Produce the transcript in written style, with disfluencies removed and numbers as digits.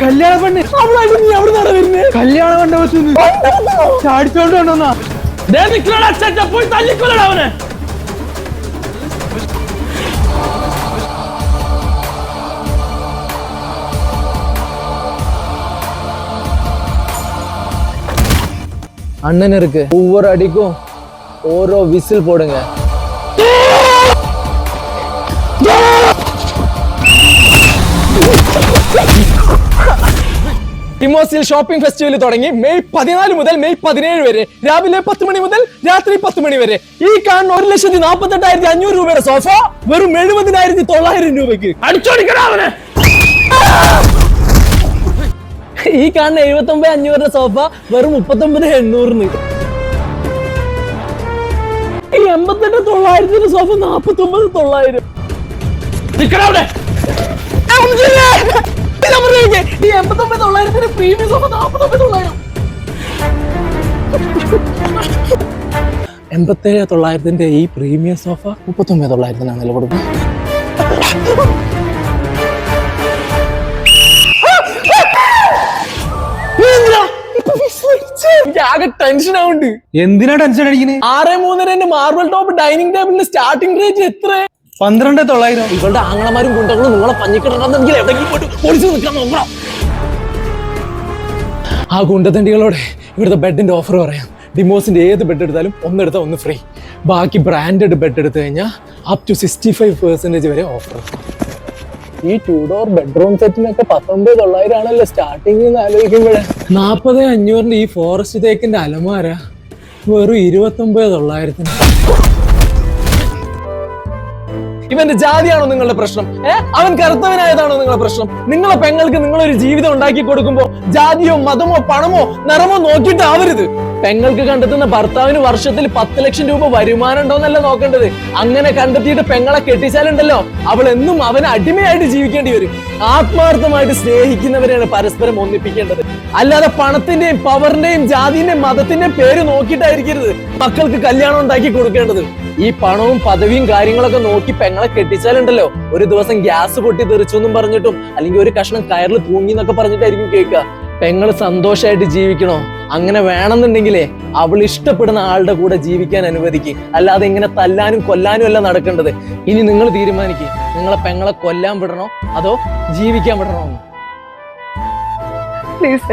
കല്യാണ പെണ്ണ് നീ അവിടെ നട വരുന്നത് കല്യാണ മണ്ഡപത്തിൽ ചാടിച്ചോണ്ട് കൊണ്ടുവന്നാ പോയി തല്ലിക്കൊല്ലട അവനെ. அண்ணன் இருக்கு, ஒவ்வொரு அடிக்கும் ஓரோ விசில் போடுங்க. ടിമോസിൽ ഷോപ്പിംഗ് ഫെസ്റ്റിവൽ തുടങ്ങി മെയ് 14 മുതൽ മെയ് 17 വരെ രാവിലെ 10 മണി മുതൽ രാത്രി 10 മണി വരെ. ഈ കാണുന്ന 1,48,500 രൂപയുടെ സോഫ വെറും 70,900 രൂപയ്ക്ക്. അടിച്ചോടിക്കണേ. ഈ കാണുന്ന 79,500 സോഫ വെറും 39,800. ഈ 88,900 സോഫ 49,900. ഈ 89,900 പ്രീമിയം സോഫ 49,900. 87,900 ഈ പ്രീമിയം സോഫ 39,900 കൊടുക്കും. ആകെ ടെൻഷൻ ആവുന്നുണ്ട്. എന്തിനാ ടെൻഷൻ അടിക്കുന്നത്? 6,300 മാർബിൾ ടോപ്പ് ഡൈനിങ് ടേബിളിന്റെ സ്റ്റാർട്ടിംഗ് റേറ്റ് എത്ര? 12,900. ഇവളുടെ ആങ്ങളമാരും ഗുണ്ടകളും നിങ്ങളെ പഞ്ഞിക്കിടണ്ടെന്നെങ്കിൽ എവിടെയെങ്കിലും പോയിട്ട് പോലീസ് നിൽക്കാൻ നോക്കണം. ആ ഗുണ്ടത്തണ്ടികളോടെ ഇവിടുത്തെ ബെഡിന്റെ ഓഫർ പറയാം. ഡിമോസിന്റെ ഏത് ബെഡ് എടുത്താലും ഒന്നെടുത്താൽ ഒന്ന് ഫ്രീ. ബാക്കി ബ്രാൻഡഡ് ബെഡ് എടുത്തു കഴിഞ്ഞാൽ അപ് ടു 65% വരെ ഓഫർ. ഈ 2 ഡോർ ബെഡ്റൂം സെറ്റിനൊക്കെ 19,900 ആണല്ലോ സ്റ്റാർട്ടിങ് എന്ന് ആലോചിക്കുമ്പോഴേ. 40,500 ഈ ഫോറസ്റ്റ് തേക്കിന്റെ അലമാര വെറും 29,900. ഇവന്റെ ജാതിയാണോ നിങ്ങളുടെ പ്രശ്നം? അവൻ കറുത്തവനായതാണോ നിങ്ങളുടെ പ്രശ്നം? നിങ്ങളെ പെങ്ങൾക്ക് നിങ്ങളൊരു ജീവിതം ഉണ്ടാക്കി കൊടുക്കുമ്പോ ജാതിയോ മതമോ പണമോ നിറമോ നോക്കിയിട്ട് ആവരുത്. പെങ്ങൾക്ക് കണ്ടെത്തുന്ന ഭർത്താവിന് വർഷത്തിൽ 10 ലക്ഷം രൂപ വരുമാനം ഉണ്ടോന്നല്ല നോക്കേണ്ടത്. അങ്ങനെ കണ്ടെത്തിയിട്ട് പെങ്ങളെ കെട്ടിച്ചാലുണ്ടല്ലോ അവൾ എന്നും അവന് അടിമയായിട്ട് ജീവിക്കേണ്ടി വരും. ആത്മാർത്ഥമായിട്ട് സ്നേഹിക്കുന്നവരെയാണ് പരസ്പരം ഒന്നിപ്പിക്കേണ്ടത്. അല്ലാതെ പണത്തിന്റെയും പവറിന്റെയും ജാതിന്റെയും മതത്തിന്റെയും പേര് നോക്കിയിട്ടായിരിക്കരുത് മക്കൾക്ക് കല്യാണം ഉണ്ടാക്കി കൊടുക്കേണ്ടത്. ഈ പണവും പദവിയും കാര്യങ്ങളൊക്കെ നോക്കി പെങ്ങളെ കെട്ടിച്ചാലുണ്ടല്ലോ ഒരു ദിവസം ഗ്യാസ് പൊട്ടി തെറിച്ചു എന്നും പറഞ്ഞിട്ടും അല്ലെങ്കിൽ ഒരു കഷ്ണം കയറിൽ തൂങ്ങി എന്നൊക്കെ പറഞ്ഞിട്ടായിരിക്കും കേൾക്കുക. പെങ്ങള് സന്തോഷമായിട്ട് ജീവിക്കണോ? അങ്ങനെ വേണമെന്നുണ്ടെങ്കിലേ അവൾ ഇഷ്ടപ്പെടുന്ന ആളുടെ കൂടെ ജീവിക്കാൻ അനുവദിക്കുക. അല്ലാതെ ഇങ്ങനെ തല്ലാനും കൊല്ലാനും അല്ല നടക്കേണ്ടത്. ഇനി നിങ്ങൾ തീരുമാനിക്കുക, നിങ്ങളെ പെങ്ങളെ കൊല്ലാൻ വിടണോ അതോ ജീവിക്കാൻ വിടണോ? പ്ലീസ്